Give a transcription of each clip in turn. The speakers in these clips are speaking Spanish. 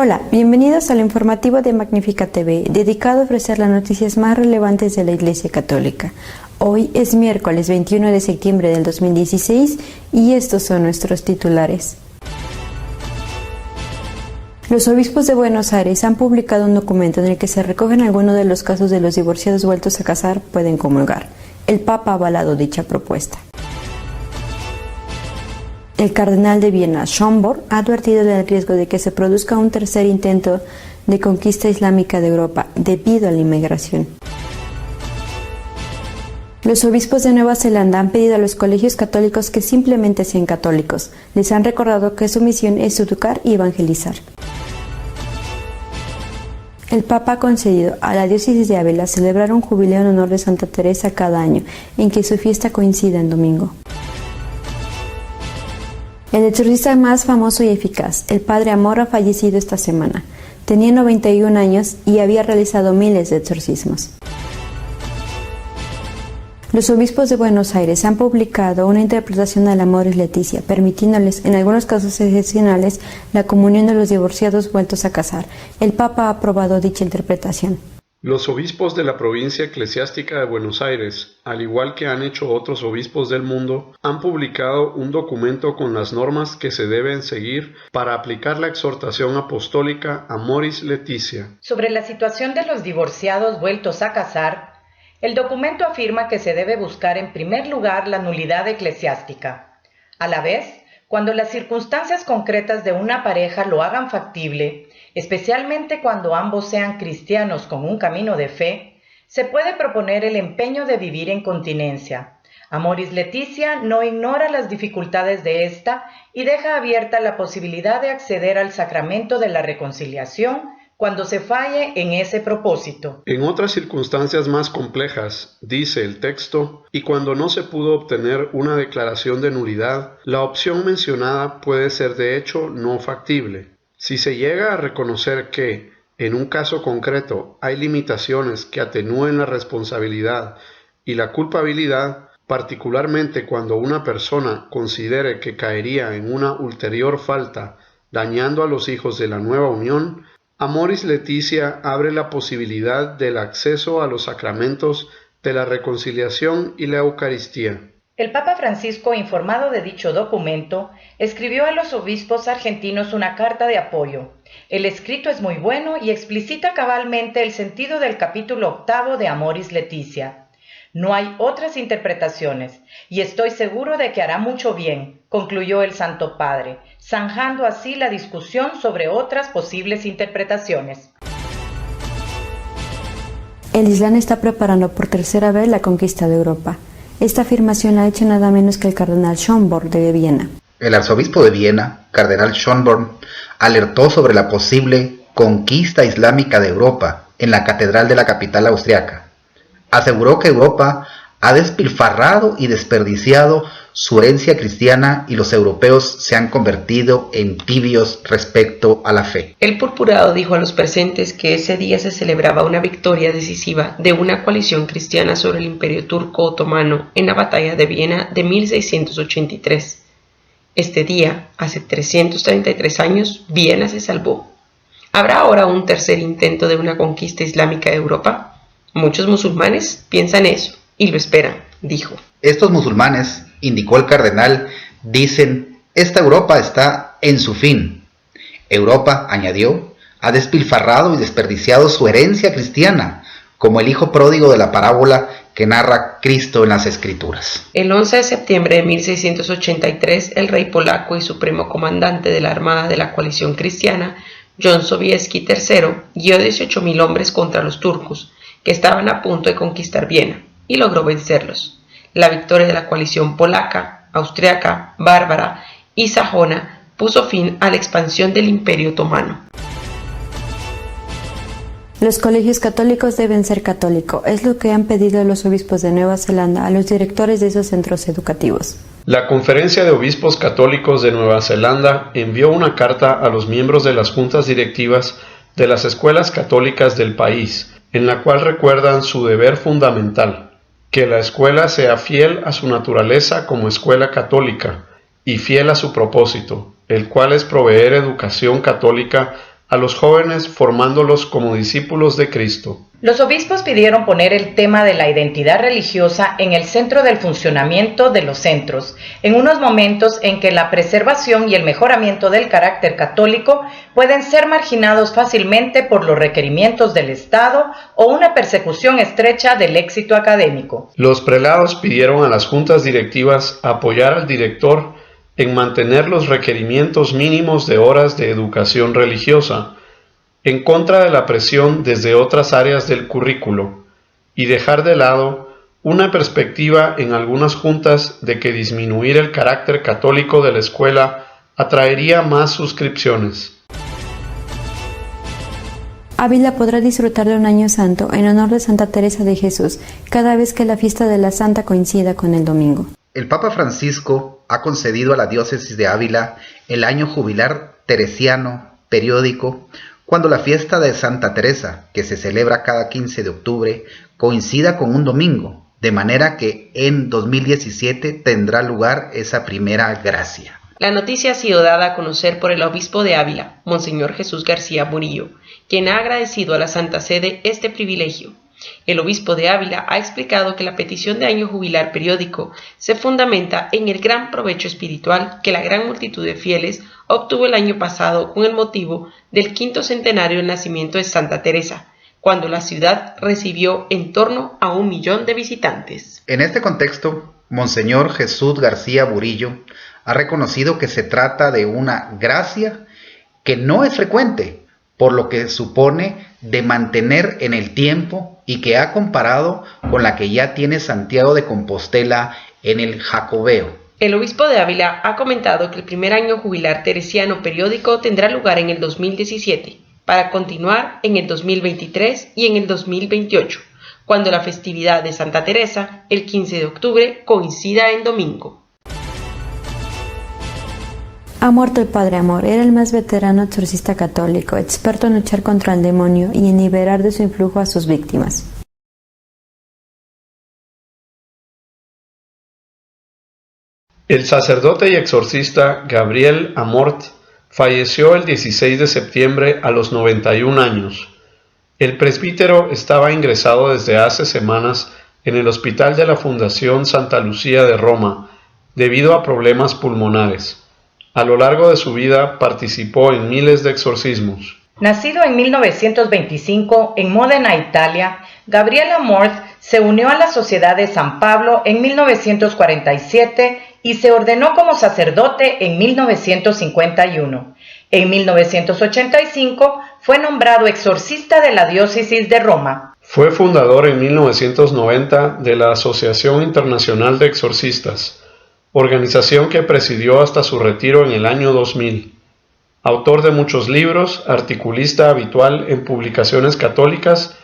Hola, bienvenidos al informativo de Magnífica TV, dedicado a ofrecer las noticias más relevantes de la Iglesia Católica. Hoy es miércoles 21 de septiembre del 2016 y estos son nuestros titulares. Los obispos de Buenos Aires han publicado un documento en el que se recogen algunos de los casos de los divorciados vueltos a casar pueden comulgar. El Papa ha avalado dicha propuesta. El cardenal de Viena, Schönborn, ha advertido del riesgo de que se produzca un tercer intento de conquista islámica de Europa debido a la inmigración. Los obispos de Nueva Zelanda han pedido a los colegios católicos que simplemente sean católicos. Les han recordado que su misión es educar y evangelizar. El Papa ha concedido a la diócesis de Ávila celebrar un jubileo en honor de Santa Teresa cada año, en que su fiesta coincida en domingo. El exorcista más famoso y eficaz, el Padre Amor, ha fallecido esta semana. Tenía 91 años y había realizado miles de exorcismos. Los obispos de Buenos Aires han publicado una interpretación al Amoris Laetitia, permitiéndoles, en algunos casos excepcionales, la comunión de los divorciados vueltos a casar. El Papa ha aprobado dicha interpretación. Los obispos de la provincia eclesiástica de Buenos Aires, al igual que han hecho otros obispos del mundo, han publicado un documento con las normas que se deben seguir para aplicar la exhortación apostólica Amoris Laetitia. Sobre la situación de los divorciados vueltos a casar, el documento afirma que se debe buscar en primer lugar la nulidad eclesiástica. A la vez, cuando las circunstancias concretas de una pareja lo hagan factible, especialmente cuando ambos sean cristianos con un camino de fe, se puede proponer el empeño de vivir en continencia. Amoris Laetitia no ignora las dificultades de esta y deja abierta la posibilidad de acceder al sacramento de la reconciliación cuando se falle en ese propósito. En otras circunstancias más complejas, dice el texto, y cuando no se pudo obtener una declaración de nulidad, la opción mencionada puede ser de hecho no factible. Si se llega a reconocer que, en un caso concreto, hay limitaciones que atenúen la responsabilidad y la culpabilidad, particularmente cuando una persona considere que caería en una ulterior falta, dañando a los hijos de la nueva unión, Amoris Laetitia abre la posibilidad del acceso a los sacramentos de la reconciliación y la Eucaristía. El Papa Francisco, informado de dicho documento, escribió a los obispos argentinos una carta de apoyo. El escrito es muy bueno y explicita cabalmente el sentido del capítulo 8 de Amoris Laetitia. No hay otras interpretaciones, y estoy seguro de que hará mucho bien, concluyó el Santo Padre, zanjando así la discusión sobre otras posibles interpretaciones. El Islam está preparando por tercera vez la conquista de Europa. Esta afirmación la ha hecho nada menos que el cardenal Schönborn de Viena. El arzobispo de Viena, cardenal Schönborn, alertó sobre la posible conquista islámica de Europa en la catedral de la capital austriaca. Aseguró que Europa ha despilfarrado y desperdiciado su herencia cristiana y los europeos se han convertido en tibios respecto a la fe. El purpurado dijo a los presentes que ese día se celebraba una victoria decisiva de una coalición cristiana sobre el Imperio Turco Otomano en la batalla de Viena de 1683. Este día, hace 333 años, Viena se salvó. ¿Habrá ahora un tercer intento de una conquista islámica de Europa? Muchos musulmanes piensan eso y lo esperan, dijo. Estos musulmanes, indicó el cardenal, dicen, esta Europa está en su fin. Europa, añadió, ha despilfarrado y desperdiciado su herencia cristiana, como el hijo pródigo de la parábola que narra Cristo en las Escrituras. El 11 de septiembre de 1683, el rey polaco y supremo comandante de la Armada de la Coalición Cristiana, John Sobieski III, guió 18.000 hombres contra los turcos, que estaban a punto de conquistar Viena, y logró vencerlos. La victoria de la coalición polaca, austriaca, bárbara y sajona puso fin a la expansión del Imperio Otomano. Los colegios católicos deben ser católicos, es lo que han pedido los obispos de Nueva Zelanda a los directores de esos centros educativos. La Conferencia de Obispos Católicos de Nueva Zelanda envió una carta a los miembros de las juntas directivas de las escuelas católicas del país, en la cual recuerdan su deber fundamental, que la escuela sea fiel a su naturaleza como escuela católica y fiel a su propósito, el cual es proveer educación católica a los jóvenes formándolos como discípulos de Cristo. Los obispos pidieron poner el tema de la identidad religiosa en el centro del funcionamiento de los centros, en unos momentos en que la preservación y el mejoramiento del carácter católico pueden ser marginados fácilmente por los requerimientos del Estado o una persecución estrecha del éxito académico. Los prelados pidieron a las juntas directivas apoyar al director en mantener los requerimientos mínimos de horas de educación religiosa, en contra de la presión desde otras áreas del currículo, y dejar de lado una perspectiva en algunas juntas de que disminuir el carácter católico de la escuela atraería más suscripciones. Ávila podrá disfrutar de un año santo en honor de Santa Teresa de Jesús cada vez que la fiesta de la Santa coincida con el domingo. El Papa Francisco ha concedido a la diócesis de Ávila el año jubilar teresiano periódico cuando la fiesta de Santa Teresa, que se celebra cada 15 de octubre, coincida con un domingo, de manera que en 2017 tendrá lugar esa primera gracia. La noticia ha sido dada a conocer por el obispo de Ávila, Monseñor Jesús García Murillo, quien ha agradecido a la Santa Sede este privilegio. El obispo de Ávila ha explicado que la petición de año jubilar periódico se fundamenta en el gran provecho espiritual que la gran multitud de fieles obtuvo el año pasado con el motivo del 5º centenario del nacimiento de Santa Teresa, cuando la ciudad recibió en torno a 1 millón de visitantes. En este contexto, Monseñor Jesús García Murillo ha reconocido que se trata de una gracia que no es frecuente, por lo que supone de mantener en el tiempo y que ha comparado con la que ya tiene Santiago de Compostela en el Jacobeo. El obispo de Ávila ha comentado que el primer año jubilar teresiano periódico tendrá lugar en el 2017, para continuar en el 2023 y en el 2028, cuando la festividad de Santa Teresa, el 15 de octubre, coincida en domingo. Ha muerto el Padre Amor, era el más veterano exorcista católico, experto en luchar contra el demonio y en liberar de su influjo a sus víctimas. El sacerdote y exorcista Gabriel Amort falleció el 16 de septiembre a los 91 años. El presbítero estaba ingresado desde hace semanas en el hospital de la Fundación Santa Lucía de Roma debido a problemas pulmonares. A lo largo de su vida participó en miles de exorcismos. Nacido en 1925 en Módena, Italia, Gabriel Amort se unió a la Sociedad de San Pablo en 1947 y se ordenó como sacerdote en 1951. En 1985 fue nombrado exorcista de la diócesis de Roma. Fue fundador en 1990 de la Asociación Internacional de Exorcistas, organización que presidió hasta su retiro en el año 2000. Autor de muchos libros, articulista habitual en publicaciones católicas,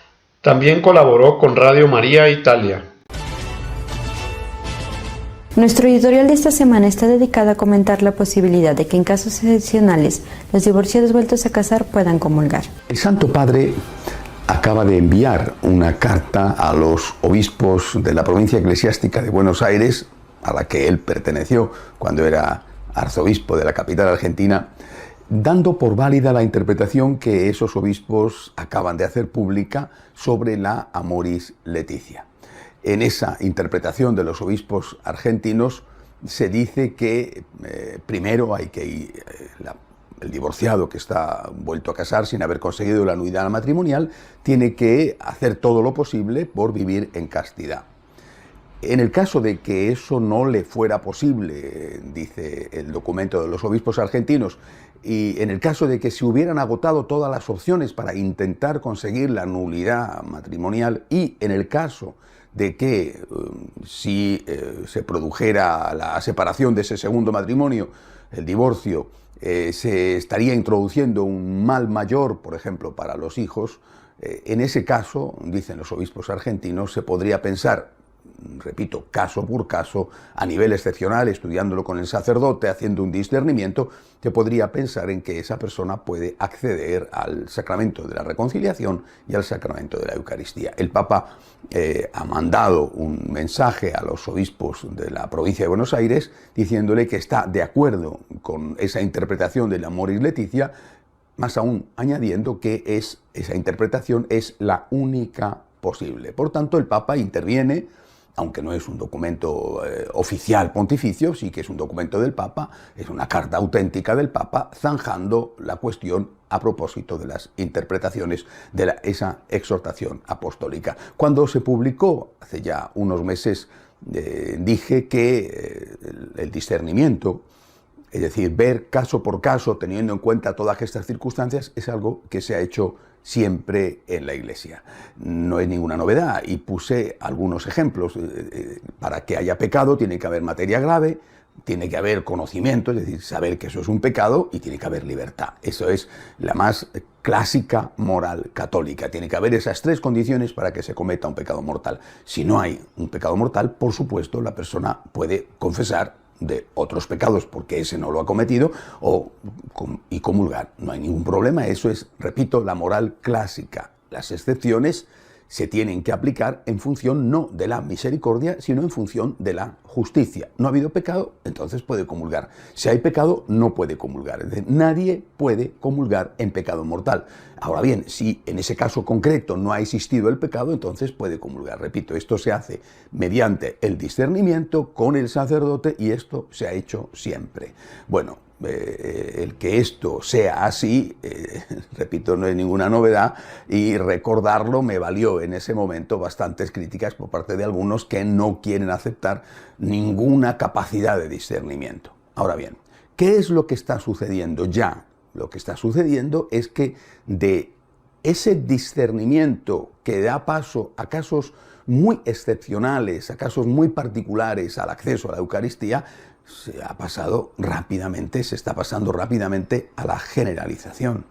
también colaboró con Radio María Italia. Nuestro editorial de esta semana está dedicado a comentar la posibilidad de que en casos excepcionales los divorciados vueltos a casar puedan comulgar. El Santo Padre acaba de enviar una carta a los obispos de la provincia eclesiástica de Buenos Aires, a la que él perteneció cuando era arzobispo de la capital argentina, dando por válida la interpretación que esos obispos acaban de hacer pública sobre la Amoris Laetitia. En esa interpretación de los obispos argentinos se dice que primero hay que el divorciado que está vuelto a casar sin haber conseguido la nulidad matrimonial tiene que hacer todo lo posible por vivir en castidad. En el caso de que eso no le fuera posible, dice el documento de los obispos argentinos, y en el caso de que se hubieran agotado todas las opciones para intentar conseguir la nulidad matrimonial y en el caso de que si se produjera la separación de ese segundo matrimonio, el divorcio, se estaría introduciendo un mal mayor, por ejemplo, para los hijos, en ese caso, dicen los obispos argentinos, se podría pensar, repito, caso por caso, a nivel excepcional, estudiándolo con el sacerdote, haciendo un discernimiento, se podría pensar en que esa persona puede acceder al sacramento de la reconciliación y al sacramento de la Eucaristía. El Papa ha mandado un mensaje a los obispos de la provincia de Buenos Aires diciéndole que está de acuerdo con esa interpretación de la Amoris Laetitia, más aún añadiendo que esa interpretación es la única posible. Por tanto, el Papa interviene, aunque no es un documento oficial pontificio, sí que es un documento del Papa, es una carta auténtica del Papa, zanjando la cuestión a propósito de las interpretaciones de esa exhortación apostólica. Cuando se publicó, hace ya unos meses, dije que el discernimiento, es decir, ver caso por caso, teniendo en cuenta todas estas circunstancias, es algo que se ha hecho siempre en la Iglesia. No es ninguna novedad, y puse algunos ejemplos. Para que haya pecado tiene que haber materia grave, tiene que haber conocimiento, es decir, saber que eso es un pecado, y tiene que haber libertad. Eso es la más clásica moral católica. Tiene que haber esas tres condiciones para que se cometa un pecado mortal. Si no hay un pecado mortal, por supuesto, la persona puede confesar de otros pecados porque ese no lo ha cometido y comulgar. No hay ningún problema. Eso es, repito, la moral clásica. Las excepciones se tienen que aplicar en función no de la misericordia, sino en función de la justicia. No ha habido pecado, entonces puede comulgar. Si hay pecado, no puede comulgar. Es decir, nadie puede comulgar en pecado mortal. Ahora bien, si en ese caso concreto no ha existido el pecado, entonces puede comulgar. Repito, esto se hace mediante el discernimiento con el sacerdote, y esto se ha hecho siempre. Bueno, el que esto sea así, repito, no es ninguna novedad, y recordarlo me valió en ese momento bastantes críticas por parte de algunos que no quieren aceptar ninguna capacidad de discernimiento. Ahora bien, ¿qué es lo que está sucediendo ya? Lo que está sucediendo es que de ese discernimiento que da paso a casos muy excepcionales, a casos muy particulares al acceso a la Eucaristía, se está pasando rápidamente a la generalización.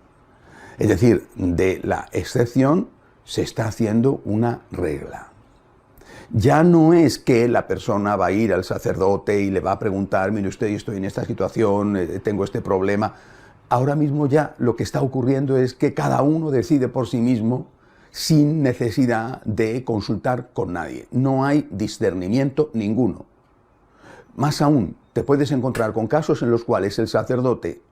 Es decir, de la excepción se está haciendo una regla. Ya no es que la persona va a ir al sacerdote y le va a preguntar, mire usted, yo estoy en esta situación, tengo este problema. Ahora mismo ya lo que está ocurriendo es que cada uno decide por sí mismo sin necesidad de consultar con nadie. No hay discernimiento ninguno. Más aún, te puedes encontrar con casos en los cuales el sacerdote,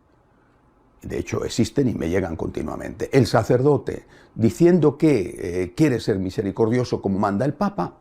de hecho existen y me llegan continuamente, el sacerdote, diciendo que quiere ser misericordioso como manda el Papa,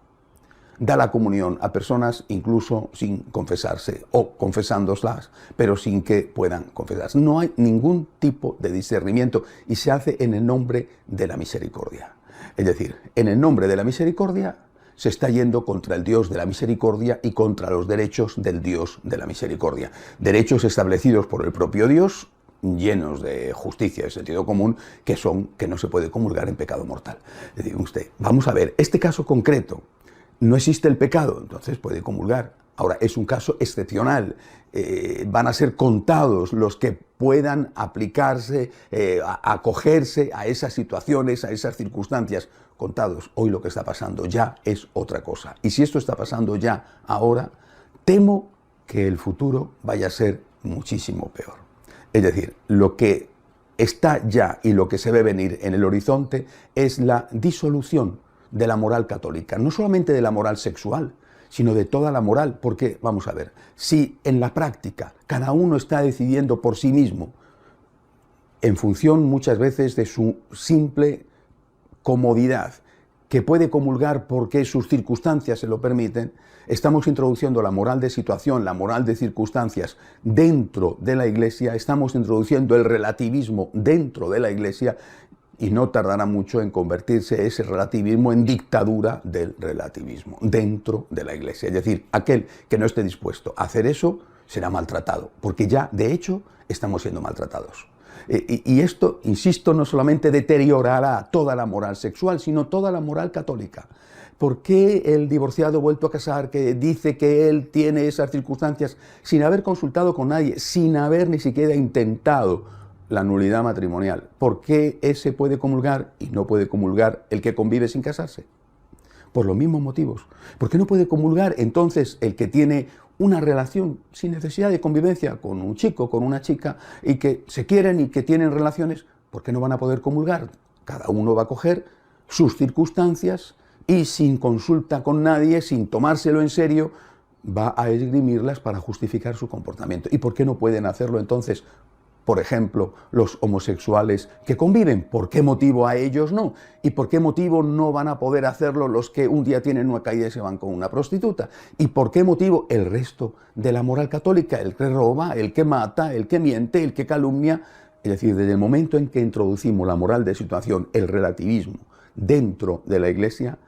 da la comunión a personas incluso sin confesarse o confesándolas, pero sin que puedan confesarse. No hay ningún tipo de discernimiento y se hace en el nombre de la misericordia. Es decir, en el nombre de la misericordia se está yendo contra el Dios de la misericordia y contra los derechos del Dios de la misericordia. Derechos establecidos por el propio Dios, llenos de justicia y sentido común, que son que no se puede comulgar en pecado mortal. Le digo a usted, vamos a ver, este caso concreto, no existe el pecado, entonces puede comulgar. Ahora, es un caso excepcional. Van a ser contados los que puedan aplicarse, acogerse a esas situaciones, a esas circunstancias. Contados. Hoy lo que está pasando ya es otra cosa. Y si esto está pasando ya ahora, temo que el futuro vaya a ser muchísimo peor. Es decir, lo que está ya y lo que se ve venir en el horizonte es la disolución de la moral católica. No solamente de la moral sexual, sino de toda la moral. Porque, vamos a ver, si en la práctica cada uno está decidiendo por sí mismo, en función muchas veces de su simple comodidad, que puede comulgar porque sus circunstancias se lo permiten, estamos introduciendo la moral de situación, la moral de circunstancias dentro de la Iglesia, estamos introduciendo el relativismo dentro de la Iglesia, y no tardará mucho en convertirse ese relativismo en dictadura del relativismo dentro de la Iglesia. Es decir, aquel que no esté dispuesto a hacer eso será maltratado, porque ya, de hecho, estamos siendo maltratados. Y esto, insisto, no solamente deteriorará toda la moral sexual, sino toda la moral católica. ¿Por qué el divorciado vuelto a casar, que dice que él tiene esas circunstancias sin haber consultado con nadie, sin haber ni siquiera intentado la nulidad matrimonial? ¿Por qué ese puede comulgar y no puede comulgar el que convive sin casarse? Por los mismos motivos. ¿Por qué no puede comulgar entonces el que tiene una relación sin necesidad de convivencia con un chico, con una chica, y que se quieren y que tienen relaciones? ¿Por qué no van a poder comulgar? Cada uno va a coger sus circunstancias y sin consulta con nadie, sin tomárselo en serio, va a esgrimirlas para justificar su comportamiento. ¿Y por qué no pueden hacerlo entonces? por ejemplo, los homosexuales que conviven? ¿Por qué motivo a ellos no? ¿Y por qué motivo no van a poder hacerlo los que un día tienen una caída y se van con una prostituta? ¿Y por qué motivo el resto de la moral católica? El que roba, el que mata, el que miente, el que calumnia. Es decir, desde el momento en que introducimos la moral de situación, el relativismo, dentro de la Iglesia,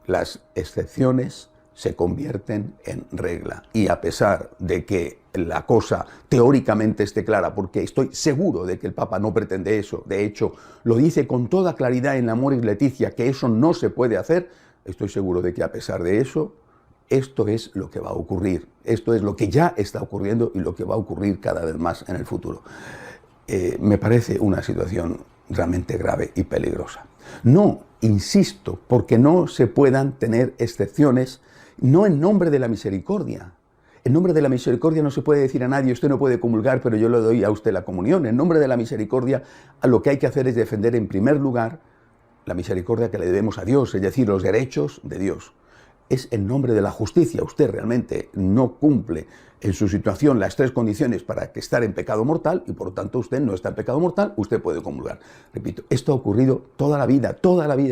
las excepciones se convierten en regla. Y a pesar de que la cosa teóricamente esté clara, porque estoy seguro de que el Papa no pretende eso, de hecho lo dice con toda claridad en Amoris Laetitia, que eso no se puede hacer, estoy seguro de que a pesar de eso, esto es lo que va a ocurrir, esto es lo que ya está ocurriendo y lo que va a ocurrir cada vez más en el futuro. Me parece una situación realmente grave y peligrosa. No, insisto, porque no se puedan tener excepciones, no en nombre de la misericordia. En nombre de la misericordia no se puede decir a nadie, usted no puede comulgar, pero yo le doy a usted la comunión. En nombre de la misericordia, lo que hay que hacer es defender en primer lugar la misericordia que le debemos a Dios, es decir, los derechos de Dios. Es en nombre de la justicia. Usted realmente no cumple en su situación las tres condiciones para que estar en pecado mortal y por lo tanto usted no está en pecado mortal, usted puede comulgar. Repito, esto ha ocurrido toda la vida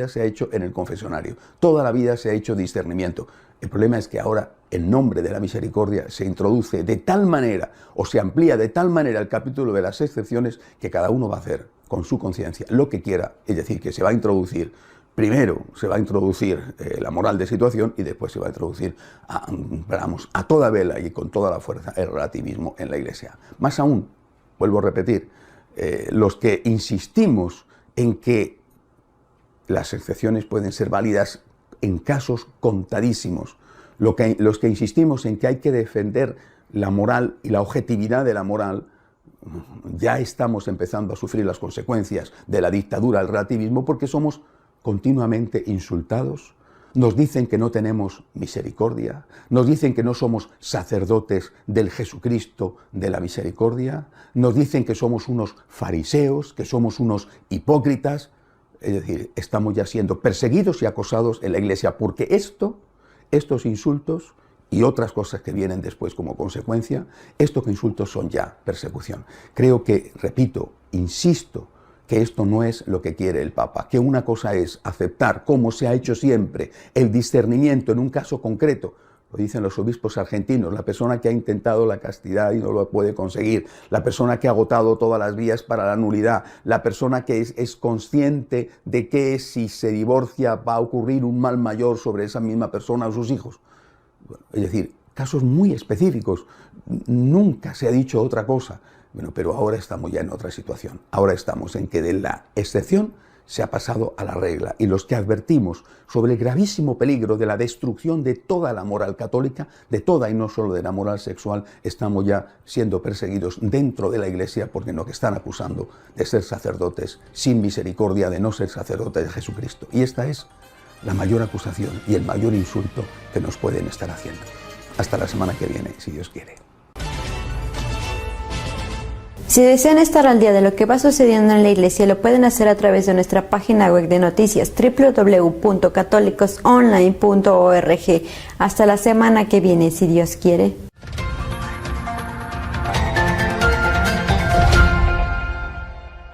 se ha hecho en el confesionario, toda la vida se ha hecho discernimiento. El problema es que ahora, en nombre de la misericordia, se introduce de tal manera o se amplía de tal manera el capítulo de las excepciones que cada uno va a hacer con su conciencia lo que quiera, es decir, que se va a introducir. Primero se va a introducir la moral de situación y después se va a introducir a toda vela y con toda la fuerza el relativismo en la Iglesia. Más aún, vuelvo a repetir, los que insistimos en que las excepciones pueden ser válidas en casos contadísimos, los que insistimos en que hay que defender la moral y la objetividad de la moral, ya estamos empezando a sufrir las consecuencias de la dictadura del relativismo porque somos continuamente insultados, nos dicen que no tenemos misericordia, nos dicen que no somos sacerdotes del Jesucristo de la misericordia, nos dicen que somos unos fariseos, que somos unos hipócritas, es decir, estamos ya siendo perseguidos y acosados en la Iglesia porque estos insultos y otras cosas que vienen después como consecuencia, estos insultos son ya persecución. Creo que, repito, insisto, que esto no es lo que quiere el Papa, que una cosa es aceptar, como se ha hecho siempre, el discernimiento en un caso concreto, lo dicen los obispos argentinos, la persona que ha intentado la castidad y no lo puede conseguir, la persona que ha agotado todas las vías para la nulidad, la persona que es consciente de que si se divorcia va a ocurrir un mal mayor sobre esa misma persona o sus hijos. Es decir, casos muy específicos, nunca se ha dicho otra cosa. Bueno, pero ahora estamos ya en otra situación. Ahora estamos en que de la excepción se ha pasado a la regla. Y los que advertimos sobre el gravísimo peligro de la destrucción de toda la moral católica, de toda y no solo de la moral sexual, estamos ya siendo perseguidos dentro de la Iglesia porque nos están acusando de ser sacerdotes sin misericordia, de no ser sacerdotes de Jesucristo. Y esta es la mayor acusación y el mayor insulto que nos pueden estar haciendo. Hasta la semana que viene, si Dios quiere. Si desean estar al día de lo que va sucediendo en la Iglesia, lo pueden hacer a través de nuestra página web de noticias www.católicosonline.org. Hasta la semana que viene, si Dios quiere.